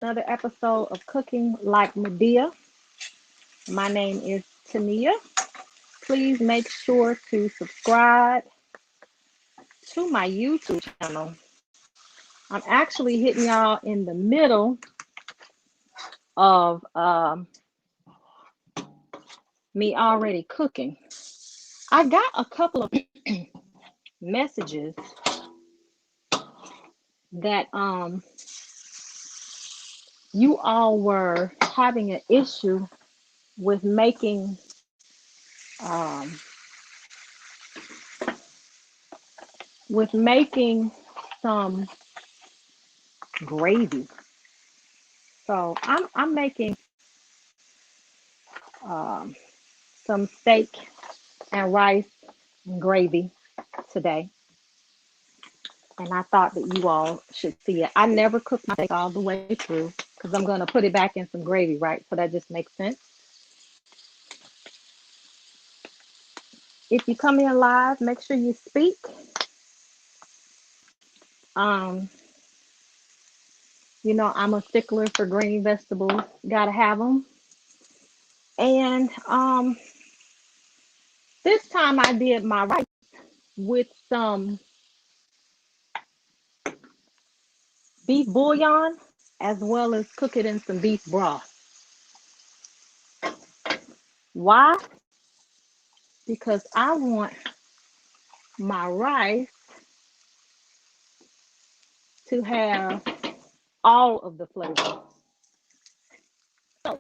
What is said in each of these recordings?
Another episode of Cooking Like Medea. My name is Tania. Please make sure to subscribe to my YouTube channel. I'm actually hitting y'all in the middle of me already cooking. I got a couple of messages that you all were having an issue with um, making some gravy. So I'm making um, some steak and rice and gravy today, and I thought that you all should see it. I never cook my steak all the way through because I'm going to put it back in some gravy, right? So that just makes sense. If you come in live, make sure you speak. Um, I'm a stickler for green vegetables. Gotta have them. And this time I did my rice with some beef bouillon as well as cook it in some beef broth. Why? Because I want my rice to have all of the flavor. So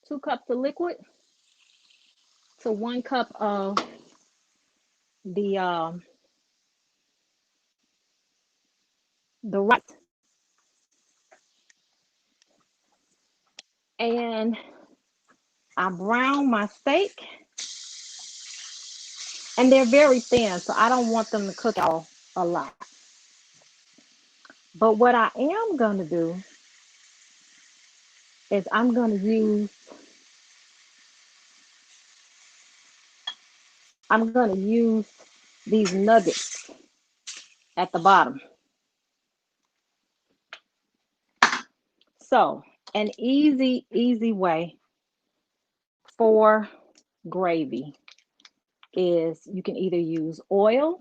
2 cups of liquid to 1 cup of the the rice. And I brown my steak, and they're very thin, so I don't want them to cook all a lot. But what I am gonna do is I'm gonna use these nuggets at the bottom. So an easy way for gravy is you can either use oil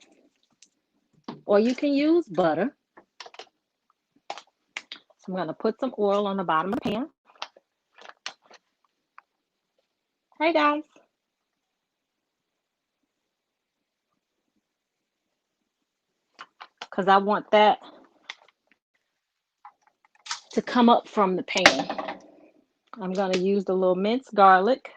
or you can use butter. So I'm gonna put some oil on the bottom of the pan. Hey guys, because I want that to come up from the pan. I'm gonna use the little minced garlic.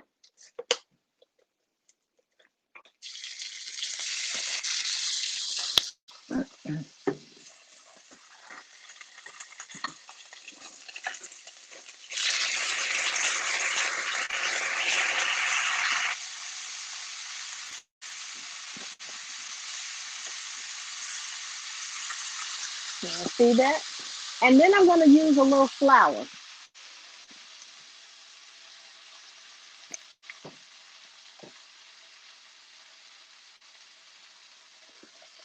See that? And then I'm gonna use a little flour.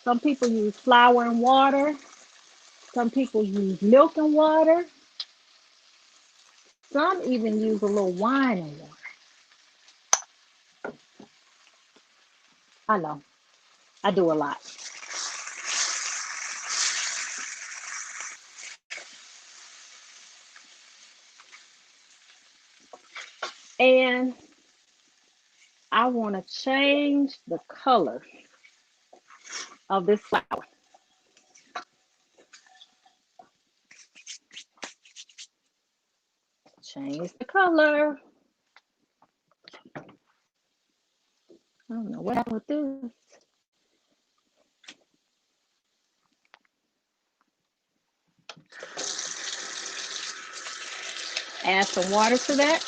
Some people use flour and water. Some people use milk and water. Some even use a little wine and water. I know, I do a lot. And I want to change the color of this flour. Change the color. I don't know what happened with this. Add some water to that.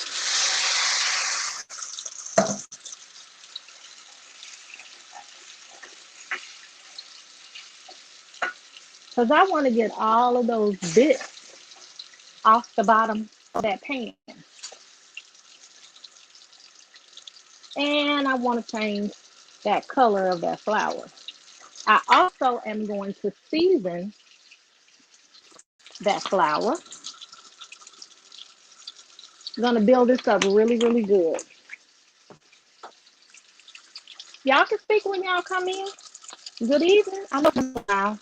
Because I want to get all of those bits off the bottom of that pan. And I want to change that color of that flour. I also am going to season that flour. I'm going to build this up really, really good. Y'all can speak when y'all come in. Good evening. I know now.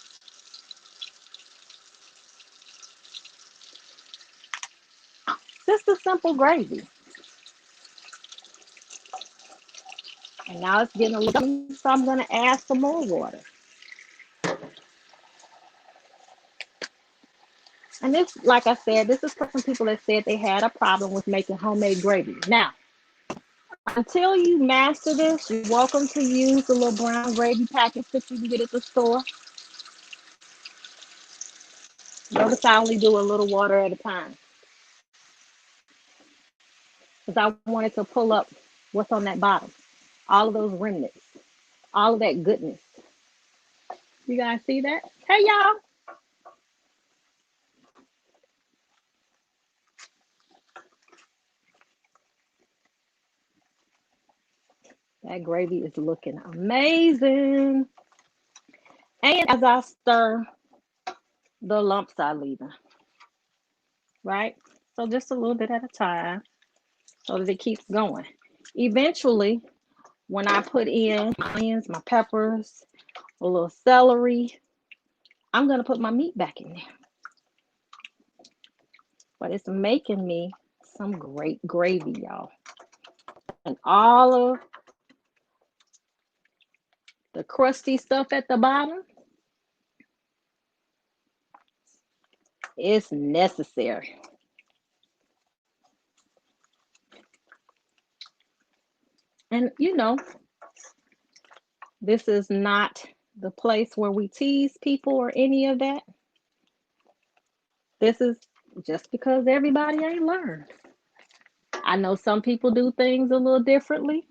Just a simple gravy. And now it's getting a little, so I'm going to add some more water. And this, like I said, this is for some people that said they had a problem with making homemade gravy. Now, until you master this, you're welcome to use the little brown gravy packets that you can get at the store. Notice I only do a little water at a time because I wanted to pull up what's on that bottom. All of those remnants, all of that goodness. You guys see that? Hey, y'all. That gravy is looking amazing. And as I stir, the lumps are leaving, right? So just a little bit at a time so that it keeps going. Eventually, when I put in my onions, my peppers, a little celery, I'm going to put my meat back in there. But it's making me some great gravy, y'all. And all of the crusty stuff at the bottom is necessary. And you know, this is not the place where we tease people or any of that. This is just because everybody ain't learned. I know some people do things a little differently.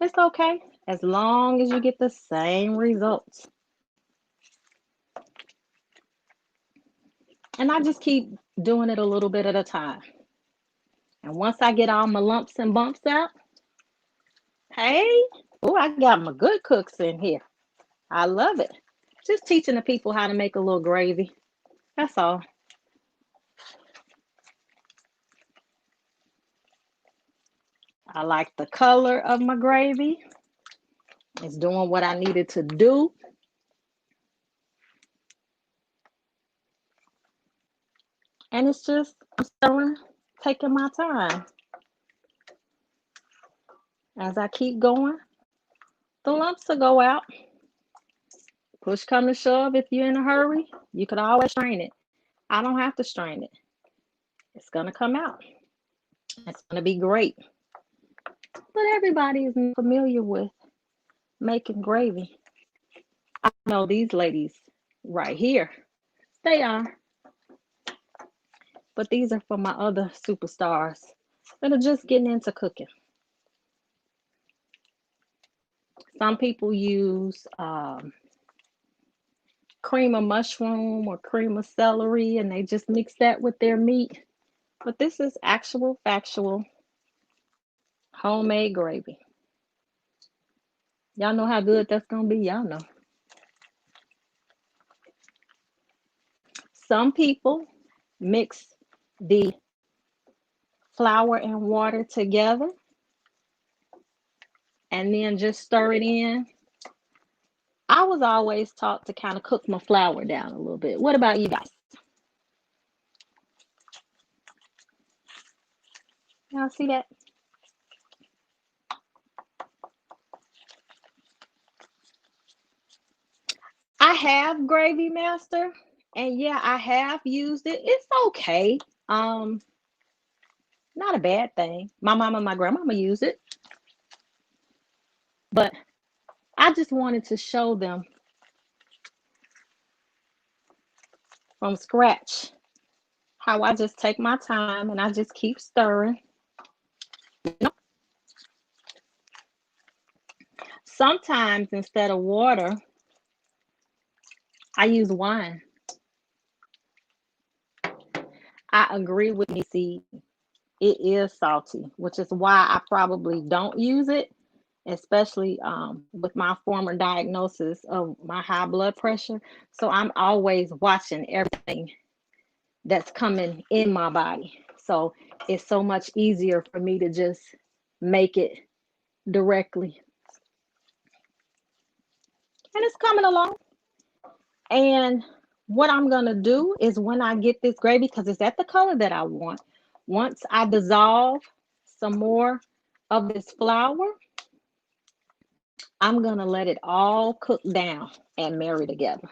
It's okay as long as you get the same results. And I just keep doing it a little bit at a time. And once I get all my lumps and bumps out, hey, oh, I got my good cooks in here. I love it. Just teaching the people how to make a little gravy. That's all. I like the color of my gravy. It's doing what I needed to do. And it's just stirring, taking my time. As I keep going, the lumps will go out. Push come to shove, if you're in a hurry, you could always strain it. I don't have to strain it. It's going to come out. It's going to be great. But everybody is familiar with making gravy. I know these ladies right here. They are. But these are for my other superstars that are just getting into cooking. Some people use cream of mushroom or cream of celery and they just mix that with their meat. But this is actual, factual, homemade gravy. Y'all know how good that's going to be? Y'all know. Some people mix the flour and water together and then just stir it in. I was always taught to kind of cook my flour down a little bit. What about you guys? Y'all see that? I have Gravy Master, and yeah, I have used it. It's okay. Um, Not a bad thing. My mama and my grandmama use it, but I just wanted to show them from scratch how I just take my time and I just keep stirring. Sometimes instead of water, I use wine. I agree with DC. It is salty, which is why I probably don't use it. especially with my former diagnosis of my high blood pressure. So I'm always watching everything that's coming in my body. So it's so much easier for me to just make it directly. And it's coming along. And what I'm going to do is when I get this gravy, because it's at the color that I want, once I dissolve some more of this flour, I'm going to let it all cook down and marry together.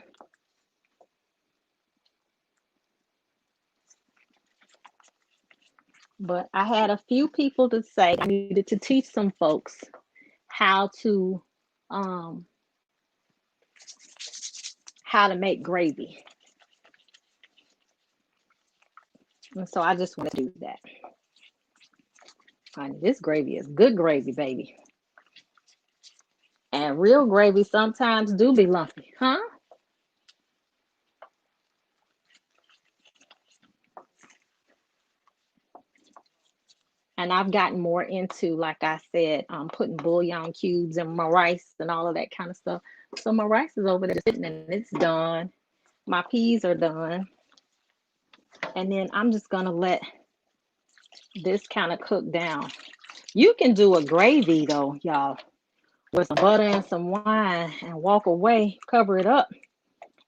But I had a few people to say I needed to teach some folks how to um, make gravy. And so I just want to do that. Honey, this gravy is good gravy, baby. And real gravy sometimes do be lumpy, huh? And I've gotten more into, like I said, putting bouillon cubes in my rice and all of that kind of stuff. So my rice is over there sitting and it's done. My peas are done. And then I'm just going to let this kind of cook down. You can do a gravy though, y'all, with some butter and some wine and walk away, cover it up,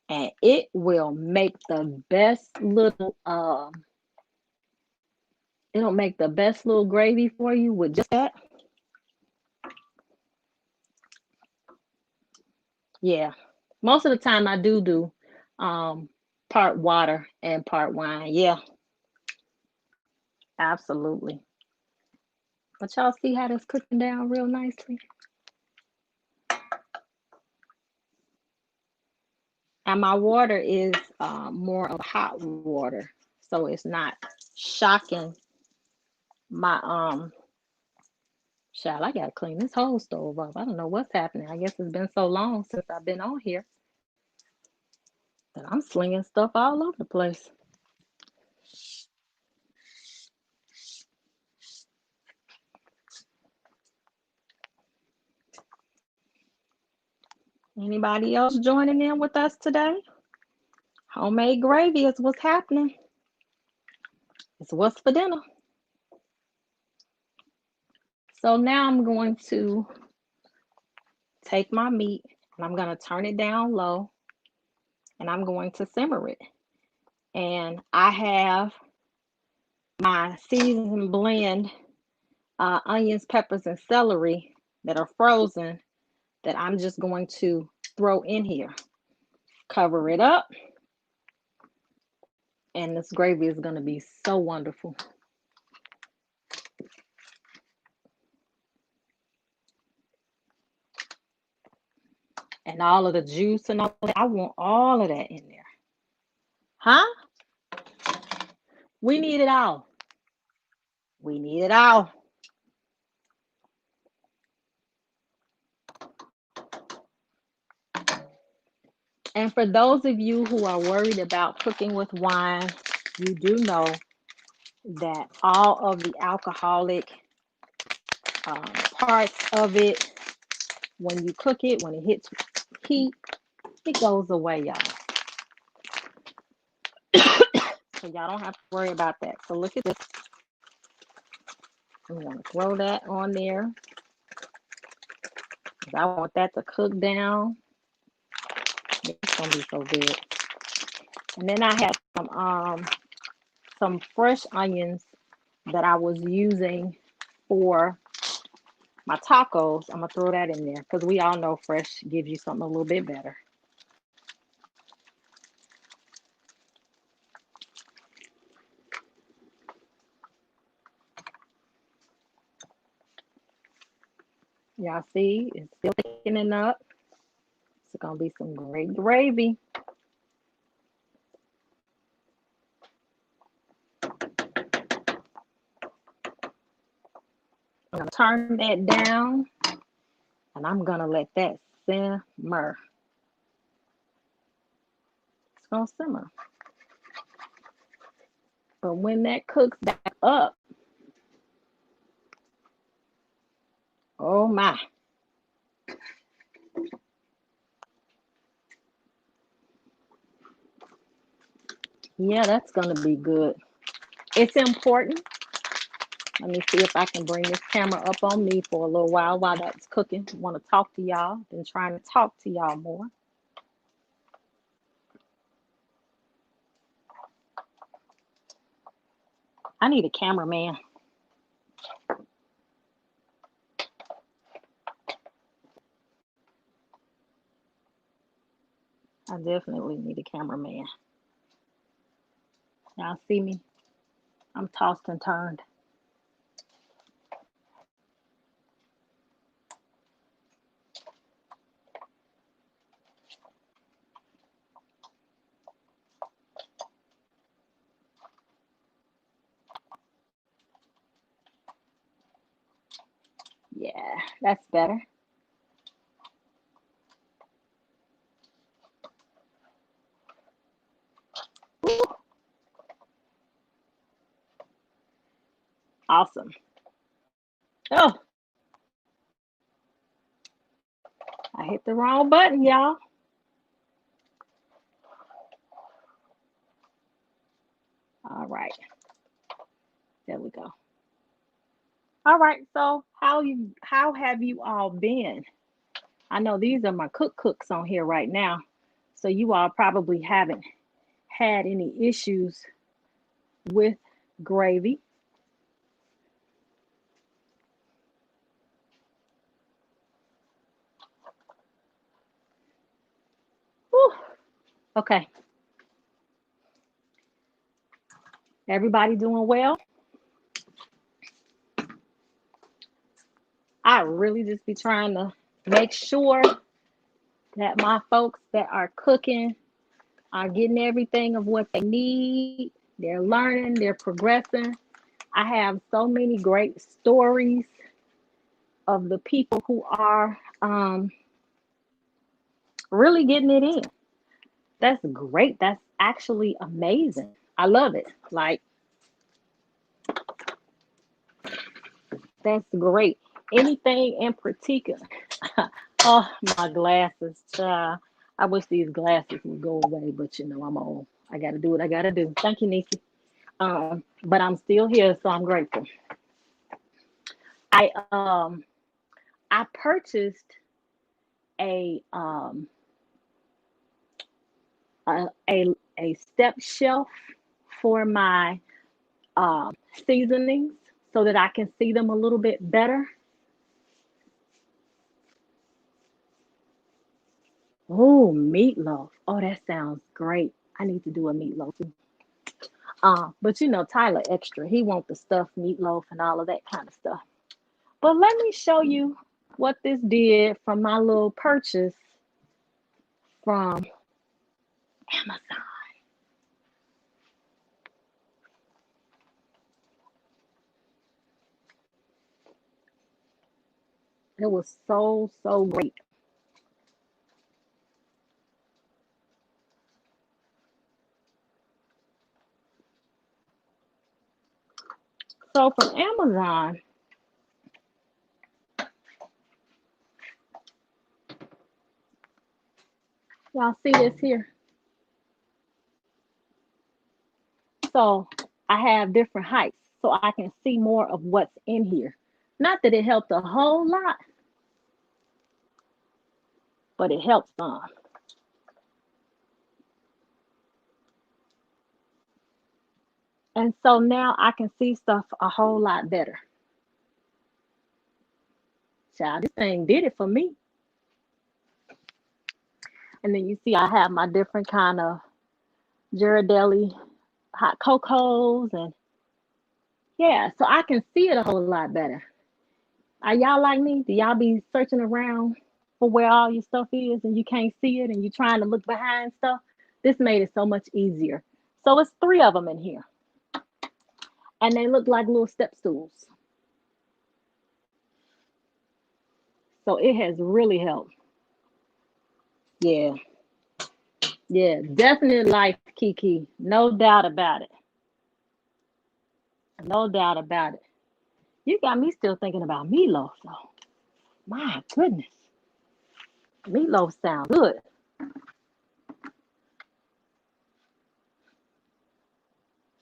and it will make the best little it'll make the best little gravy for you with just that. Yeah. Most of the time I do part water and part wine. Yeah, absolutely. But y'all see how that's cooking down real nicely? And my water is more of hot water, so it's not shocking my child. I gotta clean this whole stove up. I don't know what's happening. I guess it's been so long since I've been on here that I'm slinging stuff all over the place. Anybody else joining in with us today? Homemade gravy is what's happening. It's what's for dinner. So now I'm going to take my meat and I'm going to turn it down low and I'm going to simmer it. And I have my season blend onions, peppers, and celery that are frozen that I'm just going to throw in here. Cover it up. And this gravy is going to be so wonderful. And all of the juice and all that, I want all of that in there. Huh? We need it all. We need it all. And for those of you who are worried about cooking with wine, you do know that all of the alcoholic parts of it, when you cook it, when it hits heat, it goes away, y'all. So y'all don't have to worry about that. So look at this. I'm going to throw that on there. I want that to cook down. It's going to be so good. And then I have some fresh onions that I was using for my tacos. I'm going to throw that in there because we all know fresh gives you something a little bit better. Y'all see, it's still thickening up. It's going to be some great gravy. I'm going to turn that down and I'm going to let that simmer. It's going to simmer. But when that cooks back up, oh my, Yeah, that's going to be good. It's important. Let me see if I can bring this camera up on me for a little while that's cooking. I want to talk to y'all. Been trying to talk to y'all more. I need a cameraman. I definitely need a cameraman. Y'all see me? I'm tossed and turned. Yeah, that's better. Awesome. Oh, I hit the wrong button, y'all. All right. There we go. All right. So how have you all been? I know these are my cooks on here right now. So you all probably haven't had any issues with gravy. Whew. Okay. Everybody doing well? I really just be trying to make sure that my folks that are cooking are getting everything of what they need. They're learning, they're progressing. I have so many great stories of the people who are really getting it in. That's great. That's actually amazing. I love it. Like, that's great. Anything in particular? Oh, my glasses. I wish these glasses would go away, but you know, I'm old. I got to do what I got to do. Thank you, Nisi. But I'm still here, so I'm grateful. I purchased a a a step shelf for my seasonings so that I can see them a little bit better. Oh, meatloaf. Oh, that sounds great. I need to do a meatloaf. But you know, Tyler extra. He wants the stuffed meatloaf and all of that kind of stuff. But let me show you what this did from my little purchase from Amazon. It was so great. So from Amazon, y'all see this here. So I have different heights so I can see more of what's in here. Not that it helped a whole lot, but it helps some. And so now I can see stuff a whole lot better. Child, this thing did it for me. And then you see I have my different kind of Ghirardelli hot cocos and yeah, so I can see it a whole lot better. Are y'all like me? Do y'all be searching around for where all your stuff is and you can't see it and you're trying to look behind stuff? This made it so much easier. So it's three of them in here. And they look like little step stools. So it has really helped. Yeah. Yeah. Definite life, Kiki. No doubt about it. No doubt about it. You got me still thinking about meatloaf though. My goodness. Meatloaf sounds good.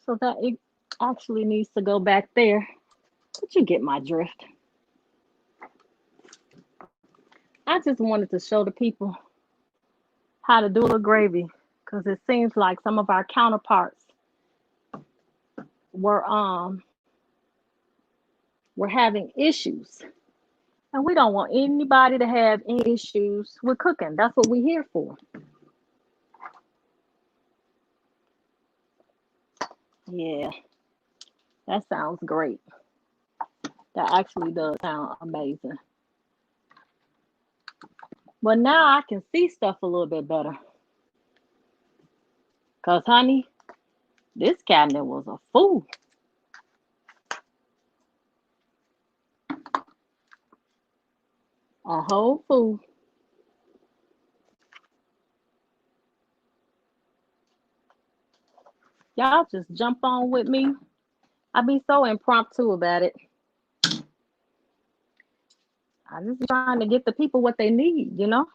So that it actually needs to go back there. But you get my drift. I just wanted to show the people how to do a gravy because it seems like some of our counterparts were were having issues. And we don't want anybody to have any issues with cooking. That's what we're here for. Yeah, that sounds great. That actually does sound amazing. But now I can see stuff a little bit better. Because, honey, this cabinet was a fool. A whole fool. Y'all just jump on with me. I be so impromptu about it. I just be trying to get the people what they need, you know?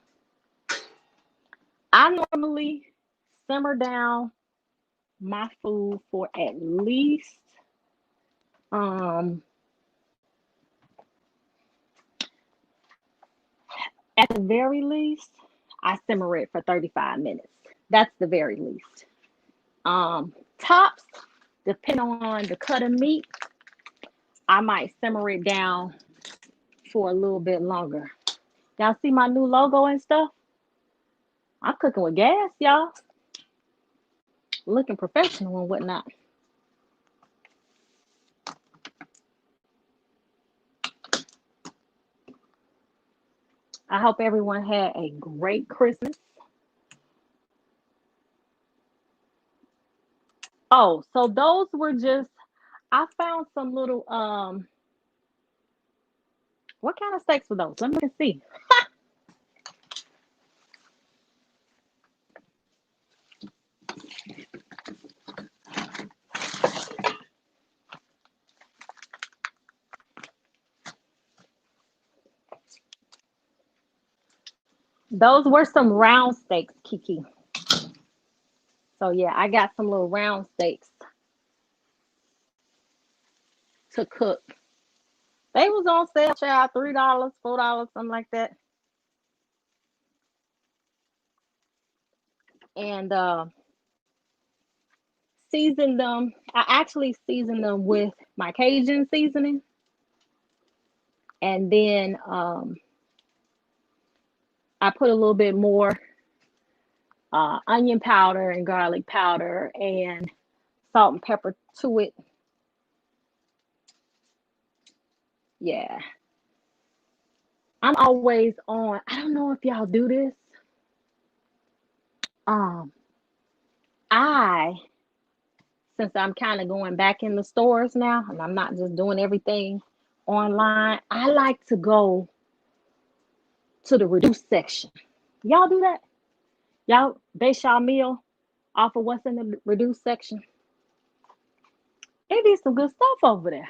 I normally simmer down my food for at least um at the very least I simmer it for 35 minutes. That's the very least. Tops, depending on the cut of meat, I might simmer it down for a little bit longer. Y'all see my new logo and stuff? I'm cooking with gas, y'all. Looking professional and whatnot. I hope everyone had a great Christmas. Oh, so those were just I found some little what kind of steaks were those? Let me see. Those were some round steaks, Kiki. So yeah, I got some little round steaks to cook. They was on sale, child, $3, $4, something like that. And seasoned them. I actually seasoned them with my Cajun seasoning, and then I put a little bit more onion powder and garlic powder and salt and pepper to it. Yeah, I'm always on. I don't know if y'all do this. Um, I since I'm kind of going back in the stores now and I'm not just doing everything online, I like to go to the reduced section. Y'all do that? Y'all base y'all meal off of what's in the reduced section? It be some good stuff over there.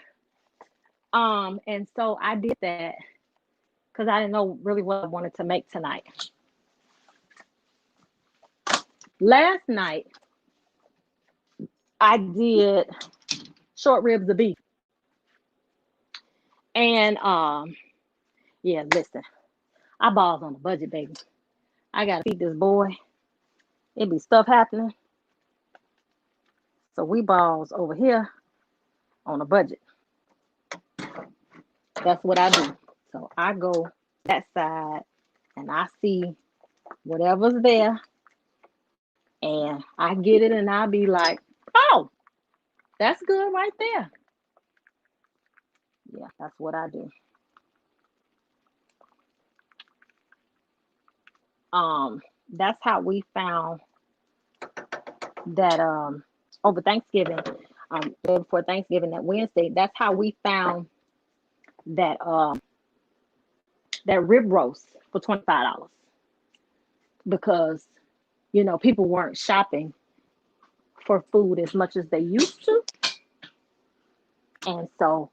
And so I did that because I didn't know really what I wanted to make tonight. Last night I did short ribs of beef. And yeah, listen, I balls on the budget, baby. I gotta feed this boy. It be stuff happening. So we balls over here on a budget. That's what I do. So I go that side and I see whatever's there and I get it and I'll be like, oh, that's good right there. Yeah, that's what I do. That's how we found that over Thanksgiving, day before Thanksgiving, that Wednesday, that's how we found that that rib roast for $25 because people weren't shopping for food as much as they used to, and so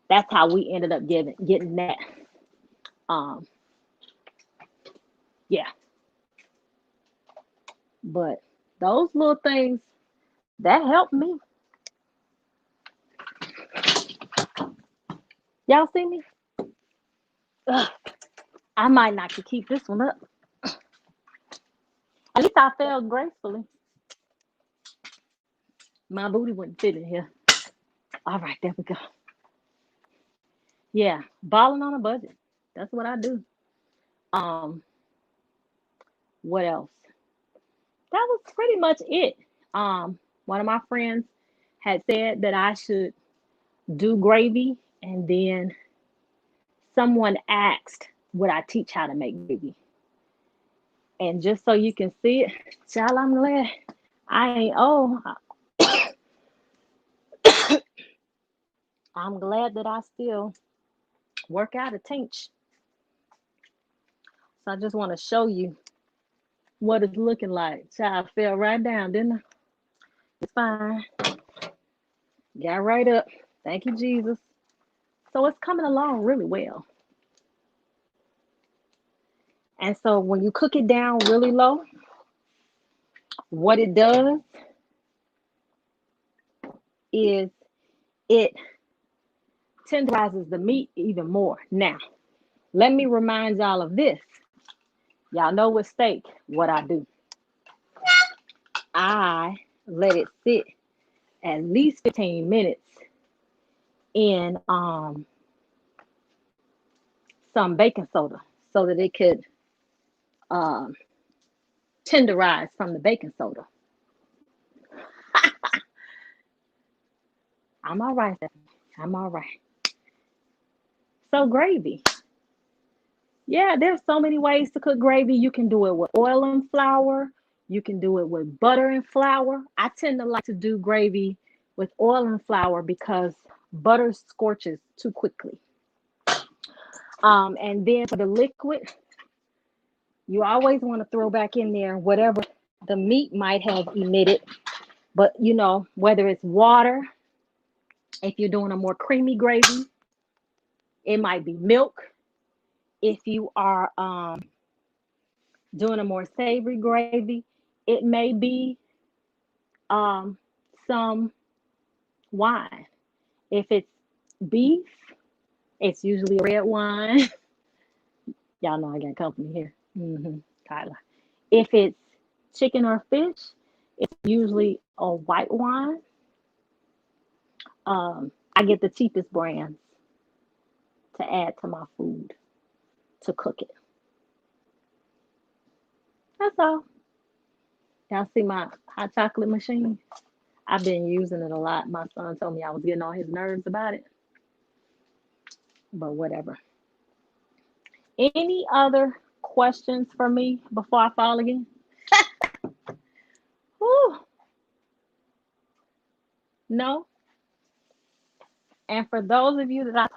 that's how we ended up getting that. Um, yeah, but those little things that helped me. Y'all see me? Ugh, I might not could keep this one up. At least I fell gracefully. My booty wouldn't fit in here. All right, there we go. Yeah, balling on a budget. That's what I do. Um, what else? That was pretty much it. One of my friends had said that I should do gravy, and then someone asked, would I teach how to make gravy? And just so you can see it, child, I'm glad I ain't old. I'm glad that I still work out a tinch. So I just want to show you what it's looking like. Child fell right down, didn't I? It's fine. Got right up. Thank you, Jesus. So it's coming along really well. And so when you cook it down really low, what it does is it tenderizes the meat even more. Now, let me remind y'all of this. Y'all know with steak, what I do. I let it sit at least 15 minutes in some baking soda so that it could um, tenderize from the baking soda. I'm all right. I'm all right. So gravy. Yeah, there's so many ways to cook gravy. You can do it with oil and flour. You can do it with butter and flour. I tend to like to do gravy with oil and flour because butter scorches too quickly. And then for the liquid, you always want to throw back in there whatever the meat might have emitted. But whether it's water, if you're doing a more creamy gravy, it might be milk. If you are doing a more savory gravy, it may be um, some wine. If it's beef, it's usually a red wine. Y'all know I got company here. Tyler. If it's chicken or fish, it's usually a white wine. I get the cheapest brands to add to my food to cook it. That's all. Y'all see my hot chocolate machine? I've been using it a lot. My son told me I was getting on his nerves about it, but whatever. Any other questions for me before I fall again? Whew, no. And for those of you that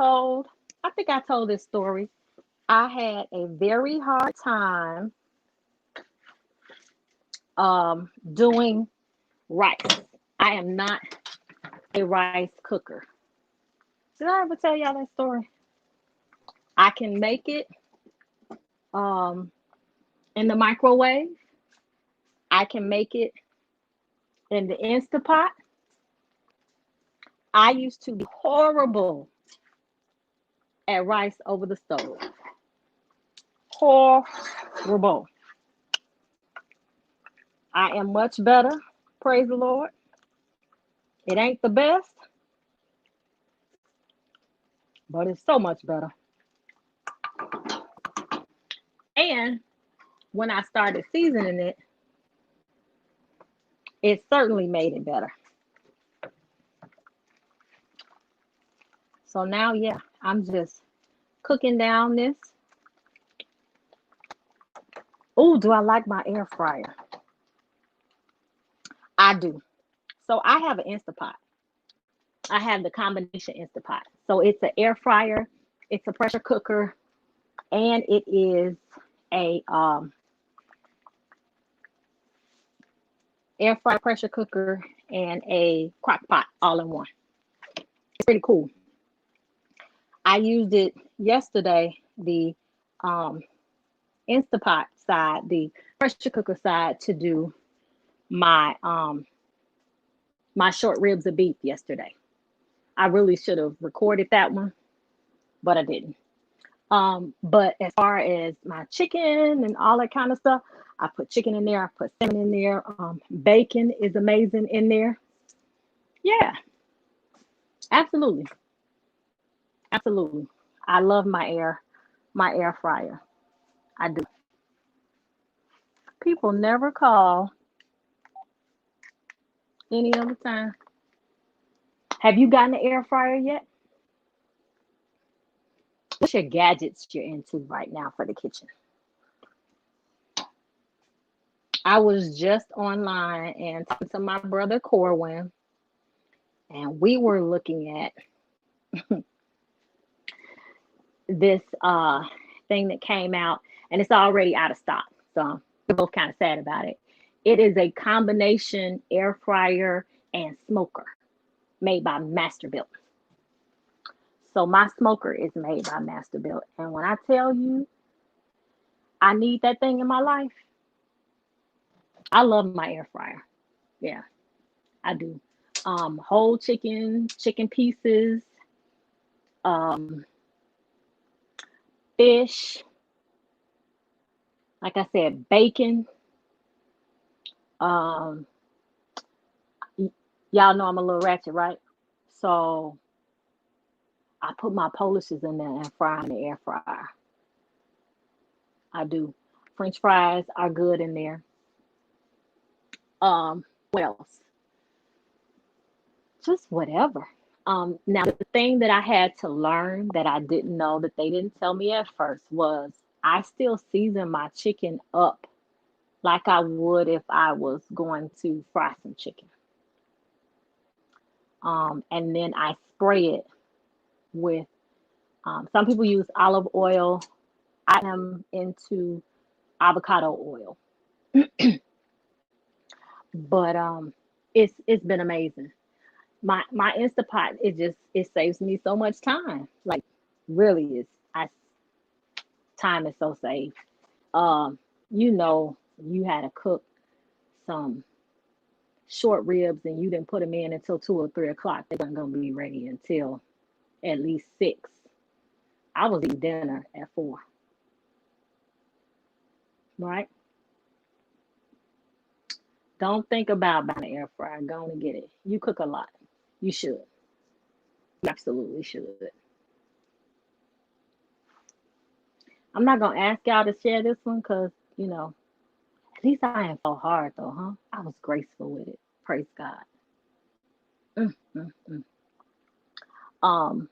I think I told this story. I had a very hard time doing rice. I am not a rice cooker. Did I ever tell y'all that story? I can make it um, in the microwave. I can make it in the Instapot. I used to be horrible at rice over the stove. Horrible. I am much better. Praise the Lord. It ain't the best, but it's so much better. And when I started seasoning it, it certainly made it better. So now, yeah, I'm just cooking down this. Oh, do I like my air fryer? I do. So I have an Instapot. I have the combination Instapot. So it's an air fryer, it's a pressure cooker, and it is a air fryer, pressure cooker, and a crock pot all in one. It's pretty cool. I used it yesterday, the um, Instapot side, the pressure cooker side, to do my my short ribs of beef yesterday. I really should have recorded that one, but I didn't. But as far as my chicken and all that kind of stuff, I put chicken in there. I put salmon in there. Bacon is amazing in there. Yeah, absolutely, absolutely. I love my air fryer. I do. People never call any other time. Have you gotten an air fryer yet? What's your gadgets you're into right now for the kitchen? I was just online and talking to my brother Corwin, and we were looking at this thing that came out, and it's already out of stock. So we're both kind of sad about it. It is a combination air fryer and smoker made by Masterbuilt. So my smoker is made by Masterbuilt, and when I tell you I need that thing in my life, I love my air fryer. Yeah, I do. Whole chicken, chicken pieces, um, fish, like I said, bacon. Um, y- y'all know I'm a little ratchet, right? So I put my polishes in there and fry in the air fryer. I do. French fries are good in there. What else? Just whatever. Now the thing that I had to learn that I didn't know that they didn't tell me at first was I still season my chicken up like I would if I was going to fry some chicken. And then I spray it with some people use olive oil. I am into avocado oil, but it's been amazing. My Instapot, it saves me so much time. Like really is I time is so saved. Um, you had to cook some short ribs and you didn't put them in until 2 or 3 o'clock. They're not gonna be ready until at least 6. I was eating dinner at 4, right? Don't think about buying an air fryer. Go on and get it. You cook a lot. You should. You absolutely should. I'm not gonna ask y'all to share this one because at least I ain't fall hard though, huh? I was graceful with it. Praise God. Mm, mm, mm. Um,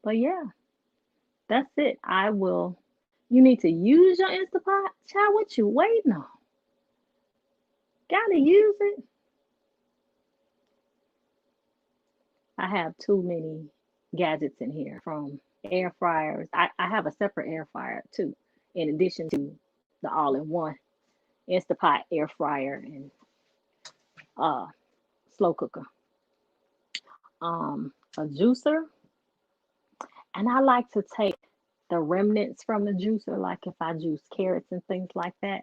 but yeah, that's it. I will. You need to use your Instapot. Child, what you waiting on? Gotta use it. I have too many gadgets in here from air fryers. I have a separate air fryer too, in addition to the all-in-one Instapot air fryer and uh slow cooker. A juicer, and I like to take the remnants from the juicer, like if I juice carrots and things like that.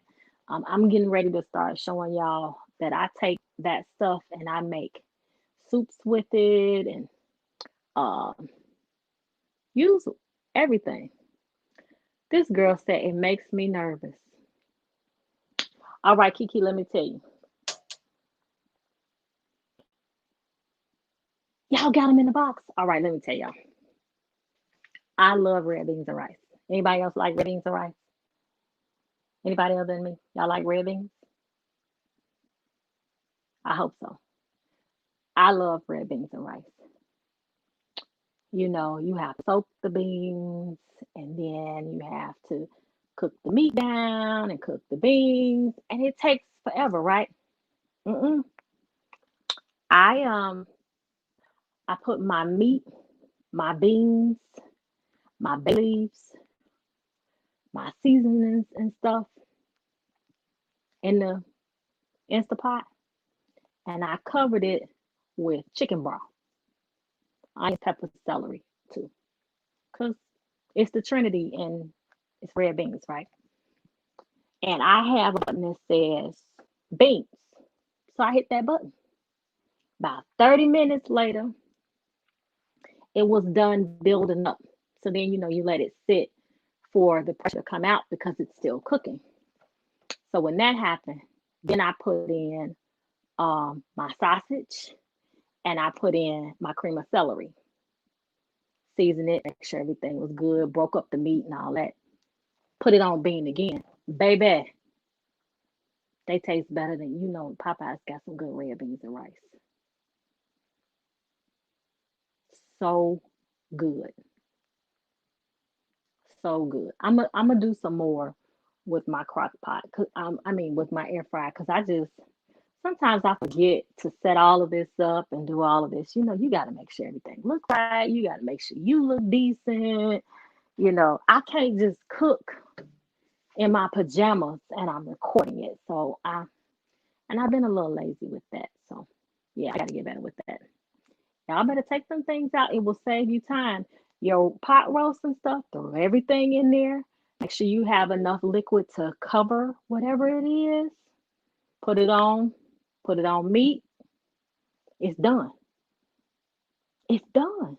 I'm getting ready to start showing y'all that I take that stuff and I make soups with it and uh, use everything. This girl said it makes me nervous. All right, Kiki, let me tell you. Y'all got them in the box. All right, let me tell y'all. I love red beans and rice. Anybody else like red beans and rice? Anybody other than me? Y'all like red beans? I hope so. I love red beans and rice. You have to soak the beans and then you have to cook the meat down and cook the beans, and it takes forever, right? Mm-mm. I put my meat, my beans, my bay leaves, my seasonings and stuff in the Instapot, and I covered it with chicken broth, onion, pepper, celery too, because it's the Trinity and it's red beans, right? And I have a button that says beans. So I hit that button. About 30 minutes later, it was done building up. So then, you let it sit for the pressure to come out because it's still cooking. So when that happened, then I put in my sausage and I put in my cream of celery, season it, make sure everything was good, broke up the meat and all that. Put it on bean again. Baby, they taste better than Popeye's got some good red beans and rice. So good. So good. I'm gonna do some more with my crock pot. I mean with my air fryer because I just sometimes I forget to set all of this up and do all of this. You got to make sure everything look right. You got to make sure you look decent. I can't just cook in my pajamas and I'm recording it. I've been a little lazy with that. So yeah, I got to get better with that. Y'all better take some things out. It will save you time. Your pot roast and stuff, throw everything in there. Make sure you have enough liquid to cover whatever it is. Put it on. Put it on meat. It's done. It's done.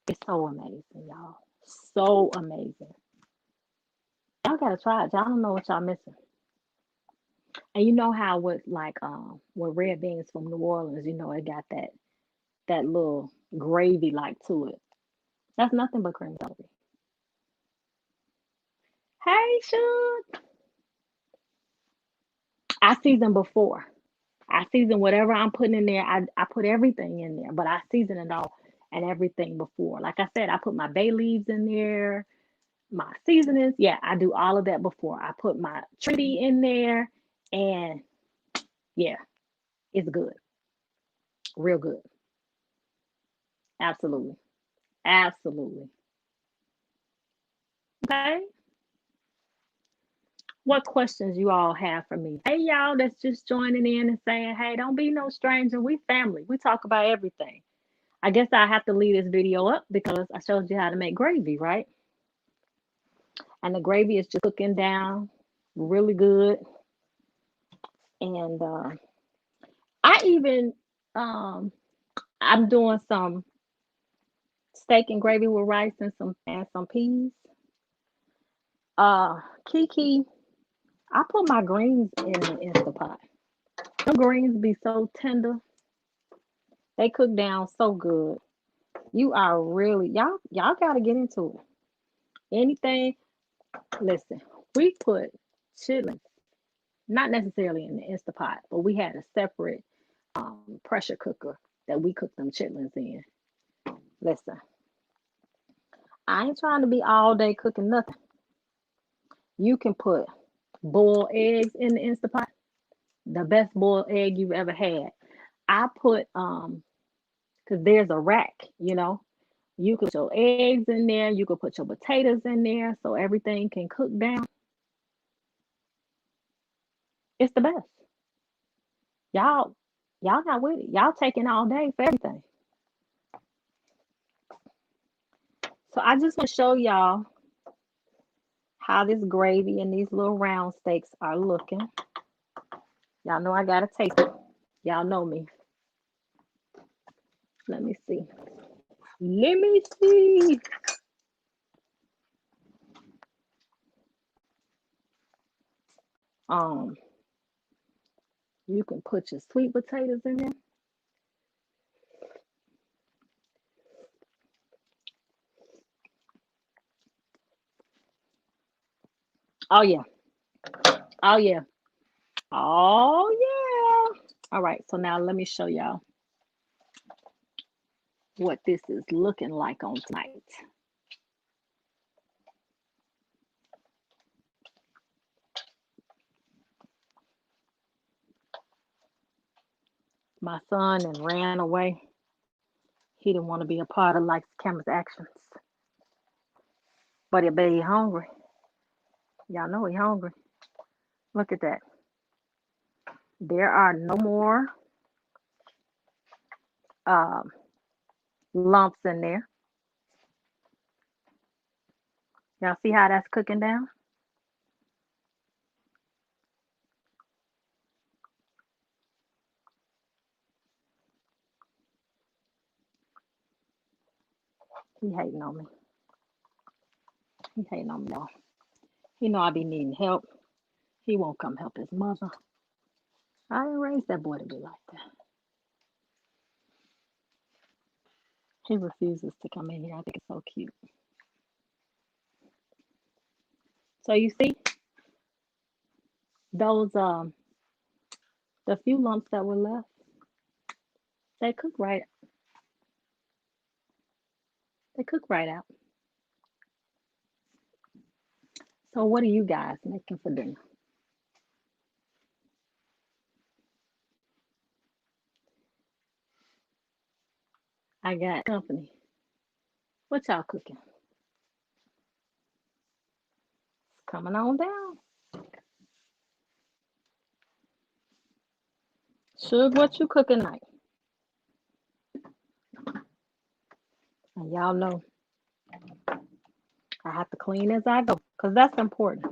It's so amazing, y'all. So amazing. Y'all gotta try it. Y'all don't know what y'all missing. And you know how with red beans from New Orleans, it got that little gravy like to it. That's nothing but cream celery. Hey, Shoot. I season before. I season whatever I'm putting in there. I put everything in there, but I season it all and everything before. Like I said, I put my bay leaves in there, my seasonings. Yeah, I do all of that before. I put my Trinity in there, and yeah, it's good. Real good. Absolutely. Absolutely. Okay. What questions you all have for me? Hey, y'all that's just joining in and saying, hey, don't be no stranger. We family. We talk about everything. I guess I have to leave this video up because I showed you how to make gravy, right? And the gravy is just cooking down really good. And I even I'm doing some steak and gravy with rice and some peas. Kiki, I put my greens in the Instapot. The greens be so tender. They cook down so good. You are really y'all gotta get into it. Anything, listen, we put chitlins, not necessarily in the Instapot, but we had a separate pressure cooker that we cooked them chitlins in. Listen, I ain't trying to be all day cooking nothing. You can put boiled eggs in the Instapot, the best boiled egg you've ever had. I put because there's a rack, you could put your eggs in there, you could put your potatoes in there so everything can cook down. It's the best. Y'all, y'all not with it. Y'all taking all day for everything. So I just want to show y'all how this gravy and these little round steaks are looking. Y'all know I gotta taste it. Y'all know me. Let me see. Let me see. Um, you can put your sweet potatoes in there. Oh yeah. Oh yeah. Oh yeah. All right. So now let me show y'all what this is looking like on tonight. My son and ran away. He didn't want to be a part of Lights Camera's actions. But he hungry. Y'all know he hungry. Look at that. There are no more um, lumps in there. Y'all see how that's cooking down? He hating on me. He hating on me, y'all. He know I be needing help. He won't come help his mother. I didn't raise that boy to be like that. He refuses to come in here. I think it's so cute. So you see those the few lumps that were left, they cook right. They cook right out. So what are you guys making for dinner? I got company. What y'all cooking? It's coming on down. Suge, what you cooking tonight? And y'all know I have to clean as I go because that's important.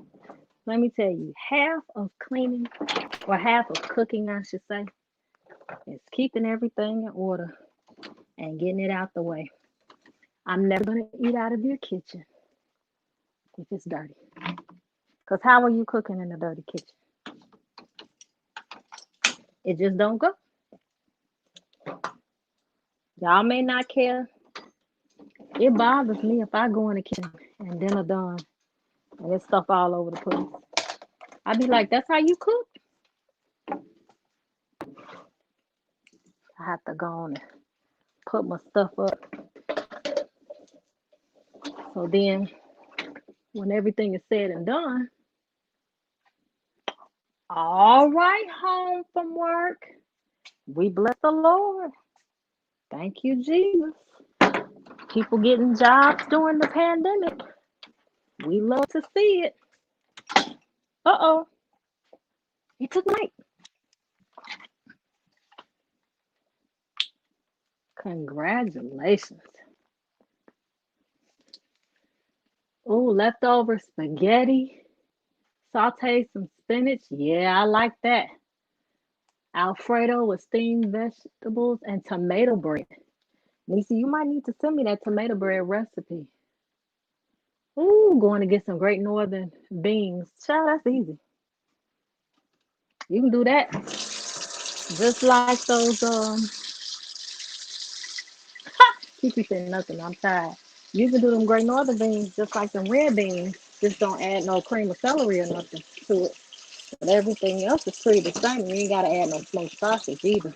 Let me tell you, half of cleaning or half of cooking, I should say, is keeping everything in order and getting it out the way. I'm never going to eat out of your kitchen if it's dirty. Because how are you cooking in a dirty kitchen? It just don't go. Y'all may not care. It bothers me if I go in the kitchen and dinner done and there's stuff all over the place. I'd be like, that's how you cook? I have to go on and put my stuff up. So then when everything is said and done, all right, home from work. We bless the Lord. Thank you, Jesus. People getting jobs during the pandemic. We love to see it. Uh-oh. He took night. Congratulations. Oh, leftover spaghetti. Saute some spinach. Yeah, I like that. Alfredo with steamed vegetables and tomato bread. Nisa, you might need to send me that tomato bread recipe. Ooh, going to get some Great Northern beans. Child, that's easy. You can do that. Just like those Kiki said nothing, I'm tired. You can do them Great Northern beans just like them red beans. Just don't add no cream of celery or nothing to it. But everything else is pretty the same. You ain't gotta add no smoked sausage either.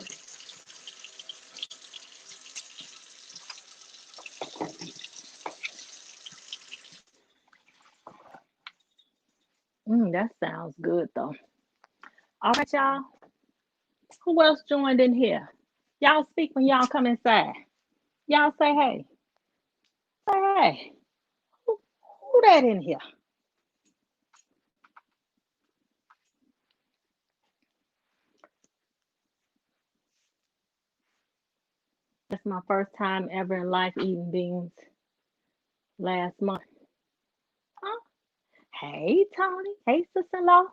That sounds good though. All right, y'all. Who else joined in here? Y'all speak when y'all come inside. Y'all say hey. Say hey. Who that in here? That's my first time ever in life eating beans last month. Huh? Hey, Tony. Hey, sister-in-law.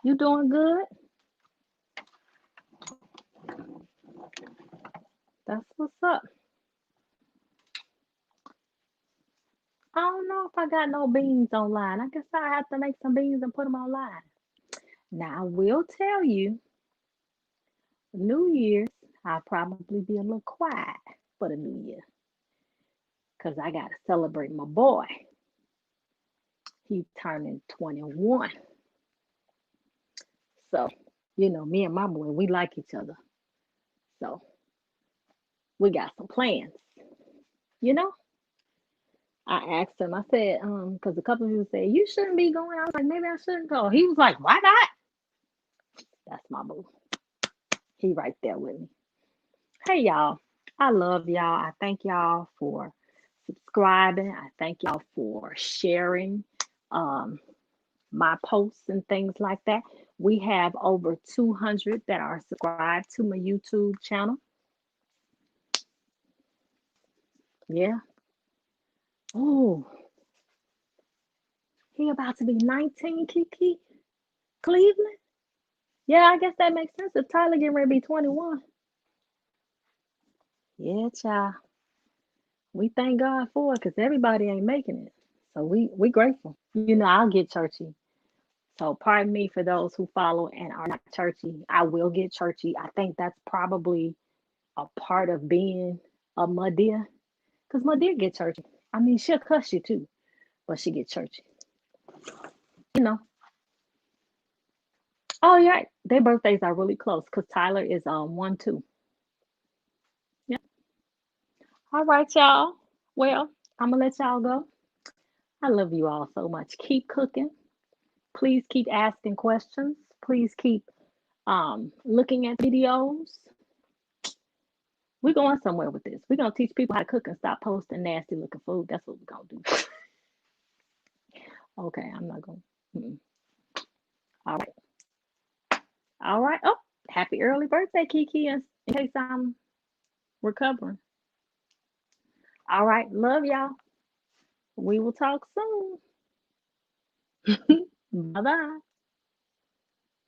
You doing good? That's what's up. I don't know if I got no beans online. I guess I have to make some beans and put them online. Now, I will tell you, New Year's, I'll probably be a little quiet for the New Year because I got to celebrate my boy. He's turning 21. So, me and my boy, we like each other. So, we got some plans, you know? I asked him, I said, because a couple of people said, you shouldn't be going. I was like, maybe I shouldn't go. He was like, why not? That's my boo. He right there with me. Hey, y'all. I love y'all. I thank y'all for subscribing. I thank y'all for sharing um, my posts and things like that. We have over 200 that are subscribed to my YouTube channel. Yeah. Oh, he about to be 19, Kiki. Cleveland? Yeah, I guess that makes sense if Tyler getting ready to be 21. Yeah, child. We thank God for it because everybody ain't making it. So we grateful. I'll get churchy. So pardon me for those who follow and are not churchy. I will get churchy. I think that's probably a part of being a Madea. Because Madea get churchy. I mean, she'll cuss you too, but she get churchy. You know. Oh yeah, their birthdays are really close because Tyler is 1-2. Yeah. All right, y'all. Well, I'm gonna let y'all go. I love you all so much. Keep cooking. Please keep asking questions. Please keep looking at videos. We're going somewhere with this. We're gonna teach people how to cook and stop posting nasty looking food. That's what we're gonna do. Okay, I'm not gonna. All right, all right. Oh, happy early birthday, Kiki! In case I'm recovering. All right, love y'all. We will talk soon. Bye bye.